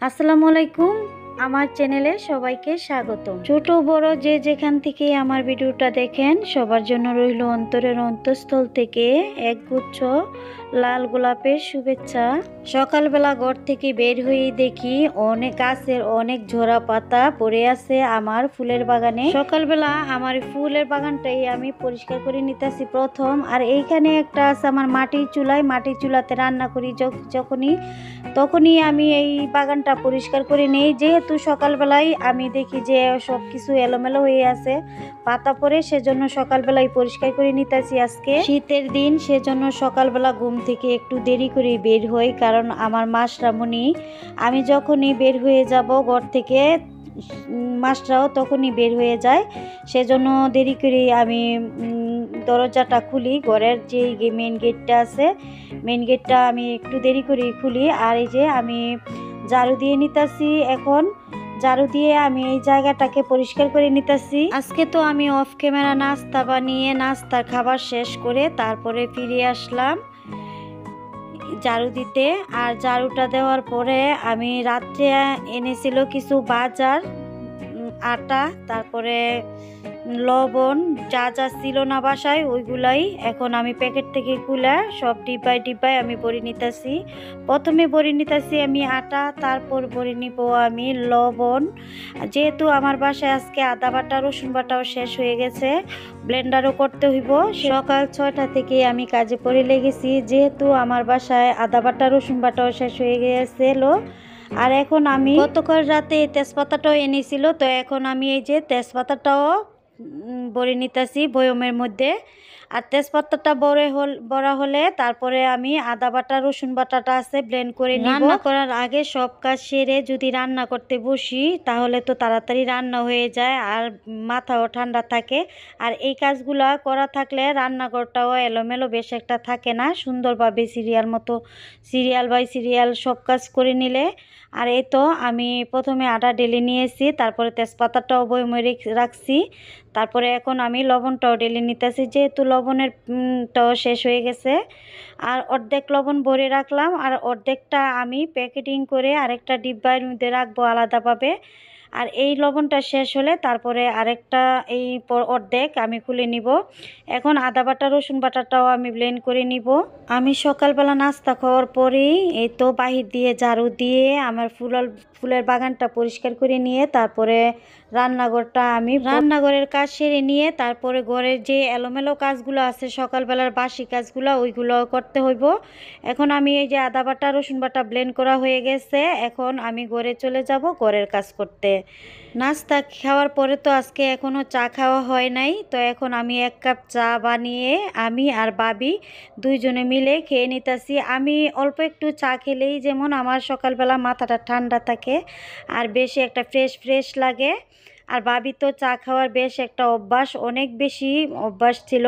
আসসালামু আলাইকুম। আমার চ্যানেলে সবাইকে স্বাগত। ছোট বড় যে যেখান থেকে আমার ভিডিওটা দেখেন সবার জন্য রইল অন্তরের অন্তঃস্থল থেকে একগুচ্ছ লাল গোলাপের শুভেচ্ছা। সকালবেলা ঘর থেকে বের হয়ে দেখি অনেক গাছের অনেক ঝরা পাতা পড়ে আছে আমার ফুলের বাগানে। সকালবেলা আমার ফুলের বাগানটাই আমি পরিষ্কার করে নিতেছি প্রথম। আর এইখানে একটা আছে আমার মাটির চুলাতে রান্না করি তখনই আমি এই বাগানটা পরিষ্কার করে নিই। যেহেতু সকালবেলায় আমি দেখি যে সব কিছু এলোমেলো হয়ে আছে, পাতা পড়ে, সেজন্য সকালবেলায় পরিষ্কার করে নিতেছি। আজকে শীতের দিন, সেজন্য সকালবেলা ঘুম থেকে একটু দেরি করে বের হই, কারণ আমার মাসরামণি আমি যখনই বের হয়ে যাব ঘর থেকে মাসরাও তখনই বের হয়ে যায়, সেজন্য দেরি করে আমি দরজাটা খুলি। ঘরের যে মেন গেটটা আছে, মেন গেটটা আমি একটু দেরি করে খুলি। আর এই যে আমি ঝাড়ু দিয়ে নিতেছি, এখন ঝাড়ু দিয়ে আমি এই জায়গাটাকে পরিষ্কার করে নিতেছি। আজকে তো আমি অফ ক্যামেরা নাস্তা বানিয়ে নাস্তার খাবার শেষ করে তারপরে ফিরে আসলাম ঝাড়ু দিতে। আর ঝাড়ুটা দেওয়ার পরে আমি রাত্রে এনেছিল কিছু বাজার, আটা, তারপরে লবণ, যা যা ছিল না বাসায় ওইগুলাই এখন আমি প্যাকেট থেকে খুলে সব ডিব্বায় আমি ভরে নিতেছি। প্রথমে ভরে নিতেছি আমি আটা, তারপর ভরে নিব আমি লবণ। যেহেতু আমার বাসায় আজকে আদা বাটা রসুন বাটাও শেষ হয়ে গেছে, ব্লেন্ডারও করতে হইব। সকাল 6টা থেকে আমি কাজে পড়ে লেগেছি, যেহেতু আমার বাসায় আদা বাটা রসুন বাটাও শেষ হয়ে গেছিল। আর এখন আমি গতকাল রাতে তেজপাতাটাও এনেছিল, তো এখন আমি এই যে তেজপাতাটাও ভরে নিতেছি বয়মের মধ্যে। আর তেজপাতাটা বড়া হলে তারপরে আমি আদা বাটা রসুন বাটাটা আছে ব্লেন্ড করে নিব। রান্না করার আগে সব কাজ সেরে যদি রান্না করতে বসি তাহলে তো তাড়াতাড়ি রান্না হয়ে যায় আর মাথাও ঠান্ডা থাকে। আর এই কাজগুলা করা থাকলে রান্নাঘরটাও এলোমেলো বেশ একটা থাকে না, সুন্দরভাবে সিরিয়াল বাই সিরিয়াল সব কাজ করে নিলে। আর এই তো আমি প্রথমে আটা ঢেলে নিয়েছি, তারপরে তেজপাতাটাও বয়মে রাখছি, তারপরে এখন আমি লবণটাও ঢেলে নিতেছি, যেহেতু লবণের টাও শেষ হয়ে গেছে। আর অর্ধেক লবণ ভরে রাখলাম, আর অর্ধেকটা আমি প্যাকেটিং করে আরেকটা ডিব্বার মধ্যে রাখবো আলাদাভাবে। আর এই লবণটা শেষ হলে তারপরে আরেকটা এই অর্ধেক আমি খুলে নিব। এখন আদা বাটা রসুন বাটাটাও আমি ব্লেন্ড করে নিব। আমি সকালবেলা নাস্তা খাওয়ার পরেই এই তো বাহির দিয়ে ঝাড়ু দিয়ে আমার ফুলের বাগানটা পরিষ্কার করে নিয়ে তারপরে রান্নাঘরের কাজ সেরে নিয়ে তারপরে ঘরের যে এলোমেলো কাজগুলো আছে সকালবেলার বাসি কাজগুলো ওইগুলো করতে হইব। এখন আমি এই যে আদা বাটা রসুন বাটা ব্লেন্ড করা হয়ে গেছে, এখন আমি ঘরে চলে যাব ঘরের কাজ করতে। নাস্তা খাওয়ার পরে তো আজকে এখনও চা খাওয়া হয় নাই, তো এখন আমি 1 কাপ চা বানিয়ে আমি আর বাবি দুইজনে মিলে খেয়ে নিতেছি। আমি অল্প একটু চা খেলেই যেমন আমার সকালবেলা মাথাটা ঠান্ডা থাকে আর বেশি একটা ফ্রেশ লাগে। আর বাবি তো চা খাওয়ার বেশ একটা অভ্যাস, অনেক বেশি অভ্যাস ছিল।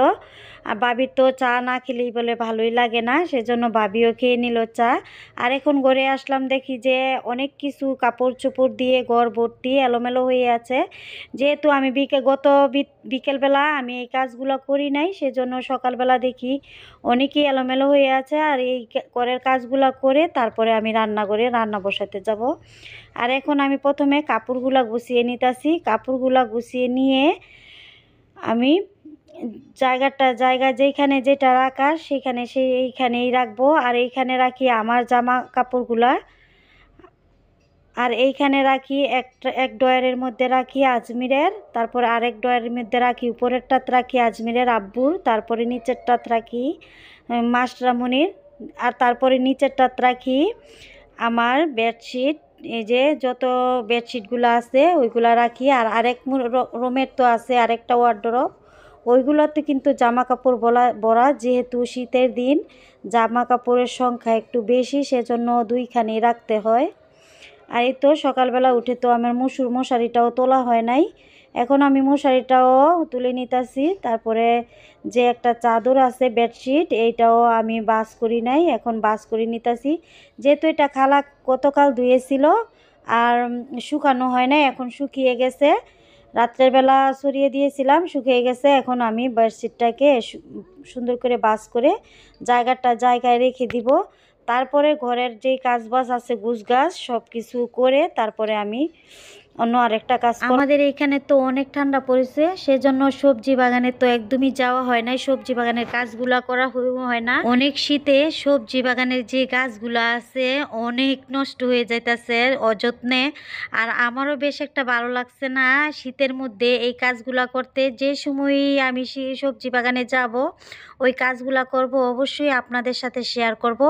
আর বাবির তো চা না খেলেই বলে ভালোই লাগে না, সেজন্য বাবিও খেয়ে নিল চা। আর এখন ঘরে আসলাম, দেখি যে অনেক কিছু কাপড় চোপড় দিয়ে ঘর ভর্তি এলোমেলো হয়ে আছে। যেহেতু আমি বিকেলবেলা আমি এই কাজগুলো করি নাই, সেজন্য সকালবেলা দেখি অনেকই এলোমেলো হয়ে আছে। আর এই ঘরের কাজগুলো করে তারপরে আমি রান্নাঘরে রান্না বসাতে যাব। আর এখন আমি প্রথমে কাপড়গুলা গুছিয়ে নিতেছি। কাপড়গুলা গুছিয়ে নিয়ে আমি জায়গা যেখানে যেটা রাখা এইখানেই রাখবো। আর এইখানে রাখি আমার জামা কাপড়গুলা, আর এইখানে রাখি এক ড্রয়ারের মধ্যে রাখি আজমিরের, তারপর আরেক ড্রয়ারের মধ্যে রাখি উপরেরটাত রাখি আজমিরের আব্বুর, তারপরে নিচেরটাত রাখি মাসরামণির, আর তারপরে নিচেরটাত রাখি আমার বেডশিট। এই যে যত বেডশিটগুলো আছে ওইগুলা রাখি। আর আরেক রুমের তো আছে আরেকটা ওয়ার্ডরোব, ওইগুলোতে কিন্তু জামা কাপড় ভরা, যেহেতু শীতের দিন জামা কাপড়ের সংখ্যা একটু বেশি, সেজন্য দুইখানি রাখতে হয়। আর এই তো সকালবেলা উঠে তো আমার মশারিটাও তোলা হয় নাই, এখন আমি মশারিটাও তুলে নিতেছি। তারপরে যে একটা চাদর আছে বেডশিট, এইটাও আমি বাস করি নাই, এখন বাস করে নিতেছি। যেহেতু এটা খালা গতকাল ধুয়েছিল আর শুকানো হয় নাই, এখন শুকিয়ে গেছে। রাত্রের বেলা সরিয়ে দিয়েছিলাম, শুকিয়ে গেছে। এখন আমি বেডশিটটাকে সুন্দর করে বাস করে জায়গায় রেখে দিব। তারপরে ঘরের যেই কাজবাজ আছে গুছগাছ সব কিছু করে তারপরে আমি অন্য আরেকটা কাজ আমাদের এখানে তো অনেক ঠান্ডা পড়েছে, সেজন্য সবজি বাগানে তো একদমই যাওয়া হয় না, সবজি বাগানের কাজগুলা করা হয় না। অনেক শীতে সবজি বাগানের যে গাছগুলা আছে অনেক নষ্ট হয়ে যাইতেছে অযত্নে, আর আমারও বেশ একটা ভালো লাগছে না শীতের মধ্যে এই কাজগুলা করতে। যে সময় আমি সবজি বাগানে যাব ওই কাজগুলা করব, অবশ্যই আপনাদের সাথে শেয়ার করব।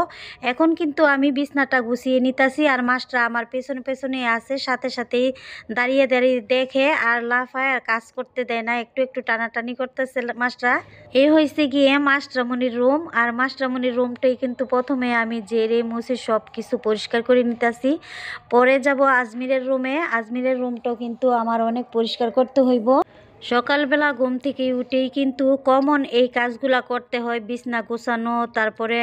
এখন কিন্তু আমি বিছনাটা গুছিয়ে নিতেছি আর মাছটা আমার পেছনে পেছনে আছে, সাথে সাথেই দাঁড়িয়ে দাঁড়িয়ে দেখে আর লাফায় আর কাজ করতে দেয় না, একটু একটু টানাটানি করতেছে মাছটা। এই হয়েছে গিয়ে মাস্টারমণির রুম, আর মাস্টারমণির রুমটাই কিন্তু প্রথমে আমি জেরে মুছে সব কিছু পরিষ্কার করে নিতেছি। পরে যাব আজমিরের রুমে, আজমিরের রুমটাও কিন্তু আমার অনেক পরিষ্কার করতে হইব। সকালবেলা ঘুম থেকে উঠেই কিন্তু কমন এই কাজগুলা করতে হয়, বিছনা গোছানো, তারপরে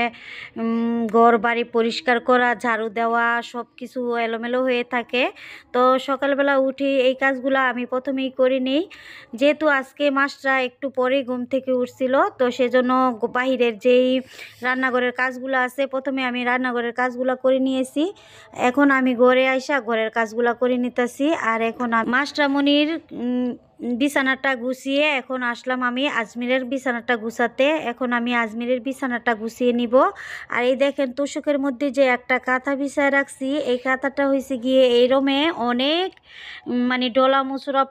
ঘর বাড়ি পরিষ্কার করা, ঝাড়ু দেওয়া, সব কিছু এলোমেলো হয়ে থাকে। তো সকালবেলা উঠে এই কাজগুলা আমি প্রথমেই করে নিই, যেহেতু আজকে মাসটা একটু পরে ঘুম থেকে উঠছিল, তো সেজন্য বাহিরের যেই রান্নাঘরের কাজগুলো আছে প্রথমে আমি রান্নাঘরের কাজগুলা করে নিয়েছি। এখন আমি ঘরে আইসা ঘরের কাজগুলা করে নিতেছি। আর এখন মাস্টারমণির বিছানাটা গুছিয়ে এখন আসলাম আমি আজমিরের বিছানাটা গুছাতে। এখন আমি আজমিরের বিছানাটা গুছিয়ে নিব। আর এই দেখেন তোষকের মধ্যে যে একটা কাঁথা বিছায় রাখছি, এই কাঁথাটা হয়েছে গিয়ে এই রুমে অনেক মানে ডলা মুচুরা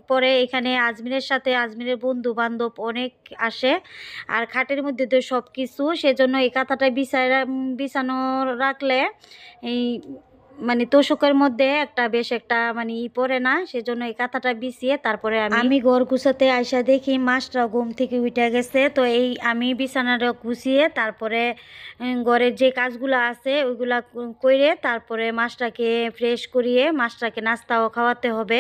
পরে এখানে আজমিরের সাথে আজমিরের বন্ধু বান্ধব অনেক আসে, আর খাটের মধ্যে তো সব কিছু, সেজন্য এই কাঁথাটা বিছানো রাখলে এই মানে তোষকের মধ্যে একটা বেশ একটা মানে পড়ে না, সেজন্য এই কাঁথাটা বিছিয়ে তারপরে আমি ঘর গুছাতে আইসা দেখি মাছটা ঘুম থেকে উঠে গেছে। তো এই আমি বিছানাটা গুছিয়ে তারপরে ঘরের যে কাজগুলো আছে ওইগুলা করে তারপরে মাছটাকে ফ্রেশ করিয়ে মাছটাকে নাস্তাও খাওয়াতে হবে।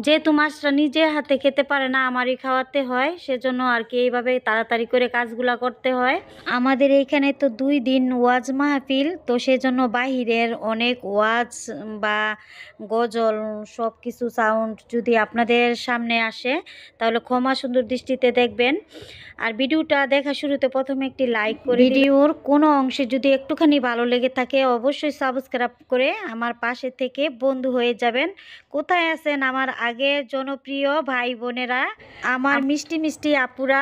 যেহেতু মাছটা নিজে হাতে খেতে পারে না, আমারই খাওয়াতে হয়, সেজন্য আর কি এইভাবে তাড়াতাড়ি করে কাজগুলা করতে হয়। আমাদের এইখানে তো 2 দিন ওয়াজ মাহফিল, তো সেজন্য বাহিরের অনেক ওয়াজ বা গজল সব কিছু সাউন্ড যদি আপনাদের সামনে আসে তাহলে ক্ষমা সুন্দর দৃষ্টিতে দেখবেন। আর ভিডিওটা দেখা শুরুতে প্রথমে একটি লাইক করে, ভিডিওর কোনো অংশে যদি একটুখানি ভালো লেগে থাকে অবশ্যই সাবস্ক্রাইব করে আমার পাশে থেকে বন্ধু হয়ে যাবেন। কোথায় আছেন আমার আগের জনপ্রিয় ভাই বোনেরা, আমার মিষ্টি মিষ্টি আপুরা?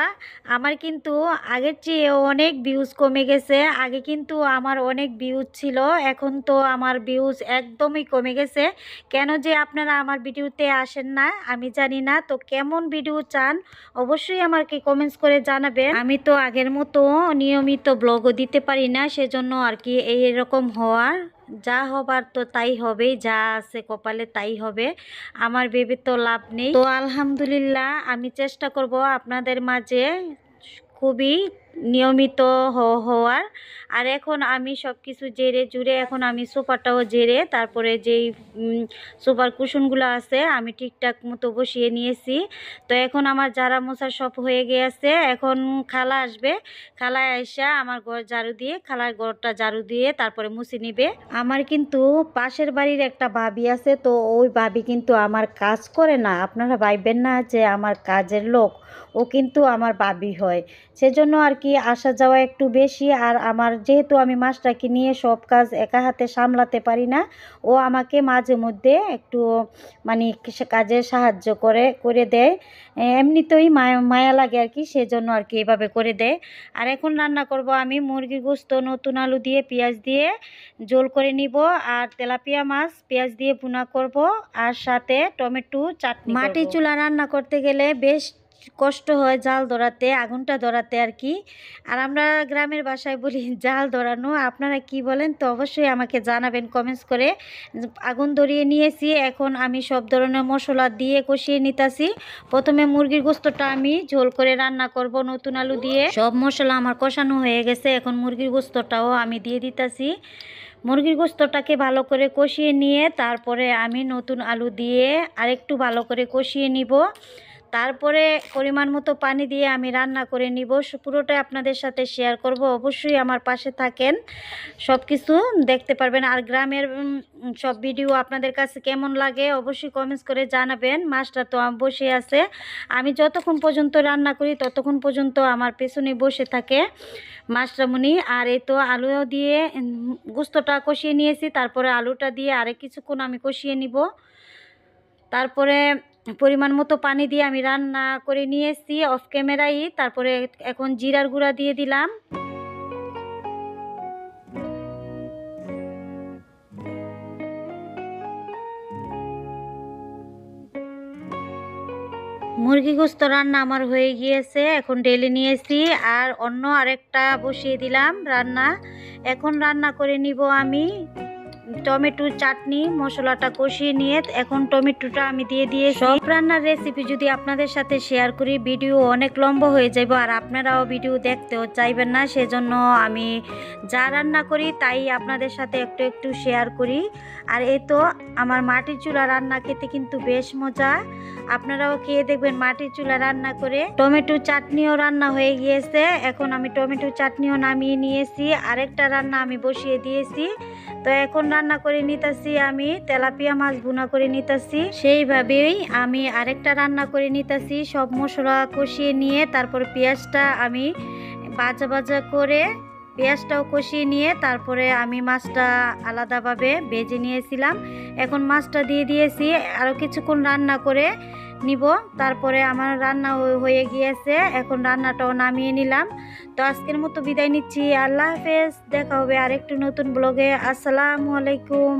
আমার কিন্তু আগের চেয়ে অনেক ভিউজ কমে গেছে। আগে কিন্তু আমার অনেক ভিউজ ছিল, এখন তো আমার ভিউজ একদমই কমে গেছে। কেন যে আপনারা আমার ভিডিওতে আসেন না আমি জানি না। তো কেমন ভিডিও চান অবশ্যই আমাকে কমেন্টস করে জানাবেন। আমি তো আগের মতো নিয়মিত ব্লগও দিতে পারি না, সেজন্য আর কি এইরকম হওয়ার, যা হবার তো তাই হবে, যা আছে কপালে তাই হবে, আমার ভেবে তো লাভ নেই। তো আলহামদুলিল্লাহ আমি চেষ্টা করব আপনাদের মাঝে খুবই নিয়মিত হওয়ার। আর এখন আমি সব কিছু জেরে জুড়ে এখন আমি সোফাটাও জেরে তারপরে যেই সোফার কুশনগুলো আছে আমি ঠিকঠাক মতো বসিয়ে নিয়েছি। তো এখন আমার ঝাড়া মোছা সব হয়ে গিয়েছে। এখন খালা আসবে, খালায় আইসা আমার ঘর ঝাড়ু দিয়ে, খালার ঘরটা ঝাড়ু দিয়ে তারপরে মুছে নিবে। আমার কিন্তু পাশের বাড়ির একটা ভাবি আছে, তো ওই ভাবি কিন্তু আমার কাজ করে না, আপনারা ভাববেন না যে আমার কাজের লোক, ও কিন্তু আমার ভাবি হয়। সেজন্য আর কি আসা যাওয়া একটু বেশি। আর আমার যেহেতু আমি মাছটাকে নিয়ে সব কাজ একা হাতে সামলাতে পারি না, ও আমাকে মাঝে মধ্যে একটু মানে কাজে সাহায্য করে দেয়। এমনিতেই মায়া লাগে আর কি, সেজন্য আর কি এভাবে করে দেয়। আর এখন রান্না করব আমি মুরগির গোস্ত নতুন আলু দিয়ে পেঁয়াজ দিয়ে ঝোল করে নিব, আর তেলাপিয়া মাছ পেঁয়াজ দিয়ে ভুনা করব, আর সাথে টমেটো চাটনি। মাটি চুলা রান্না করতে গেলে বেশ কষ্ট হয় জাল ধরাতে, আগুনটা ধরাতে আর কি। আর আমরা গ্রামের ভাষায় বলি জাল ধরানো, আপনারা কি বলেন তো অবশ্যই আমাকে জানাবেন কমেন্টস করে। আগুন ধরিয়ে নিয়েছি, এখন আমি সব ধরনের মশলা দিয়ে কষিয়ে নিতেছি। প্রথমে মুরগির গোস্তটা আমি ঝোল করে রান্না করব নতুন আলু দিয়ে। সব মশলা আমার কষানো হয়ে গেছে, এখন মুরগির গোস্তটাও আমি দিয়ে দিতেছি। মুরগির গোস্তটাকে ভালো করে কষিয়ে নিয়ে তারপরে আমি নতুন আলু দিয়ে আরেকটু ভালো করে কষিয়ে নিব। তারপরে পরিমাণ মতো পানি দিয়ে আমি রান্না করে নিব। পুরোটাই আপনাদের সাথে শেয়ার করব। অবশ্যই আমার পাশে থাকেন, সব কিছু দেখতে পারবেন। আর গ্রামের সব ভিডিও আপনাদের কাছে কেমন লাগে অবশ্যই কমেন্টস করে জানাবেন। মাছটা তো বসে আছে, আমি যতক্ষণ পর্যন্ত রান্না করি ততক্ষণ পর্যন্ত আমার পেছনে বসে থাকে মাছরামুনি। আর এই তো আলু দিয়ে গোস্তটা কষিয়ে নিয়েছি, তারপরে আলুটা দিয়ে আরেক কিছুক্ষণ আমি কষিয়ে নিব। তারপরে পরিমাণ মতো পানি দিয়ে আমি রান্না করে নিয়েছি অফ ক্যামেরায়। তারপরে এখন জিরার গুঁড়া দিয়ে দিলাম। মুরগি গোস্ত রান্না আমার হয়ে গিয়েছে, এখন ঢেলে নিয়েছি আর অন্য আরেকটা বসিয়ে দিলাম রান্না। এখন রান্না করে নিব আমি টমেটো চাটনি। মশলাটা কষিয়ে নিয়ে এখন টমেটোটা আমি দিয়ে দিয়েছি। সব রান্নার রেসিপি যদি আপনাদের সাথে শেয়ার করি ভিডিও অনেক লম্বা হয়ে যাবে, আর আপনারাও ভিডিও দেখতেও চাইবেন না। সেজন্য আমি যা রান্না করি তাই আপনাদের সাথে একটু একটু শেয়ার করি। আর এই তো আমার মাটির চুলা রান্না খেতে কিন্তু বেশ মজা, আপনারাও খেয়ে দেখবেন মাটির চুলা রান্না করে। টমেটো চাটনিও রান্না হয়ে গিয়েছে, এখন আমি টমেটো চাটনিও নামিয়ে নিয়েছি। আরেকটা রান্না আমি বসিয়ে দিয়েছি। তো এখন রান্না করে নিতেছি আমি তেলাপিয়া মাছ ভুনা করে নিতেছি। সেইভাবেই আমি আরেকটা রান্না করে নিতেছি। সব মশলা কষিয়ে নিয়ে তারপর পেঁয়াজটা আমি ভাজা ভাজা করে পেঁয়াজটাও কষিয়ে নিয়ে তারপরে আমি মাছটা আলাদাভাবে ভেজে নিয়েছিলাম। এখন মাছটা দিয়ে দিয়েছি, আরও কিছুক্ষণ রান্না করে নিব। তারপরে আমার রান্না হয়ে গিয়েছে, এখন রান্নাটাও নামিয়ে নিলাম। তো আজকের মতো বিদায় নিচ্ছি, আল্লাহ হাফেজ। দেখা হবে আরেকটু নতুন ব্লগে। আসসালামু আলাইকুম।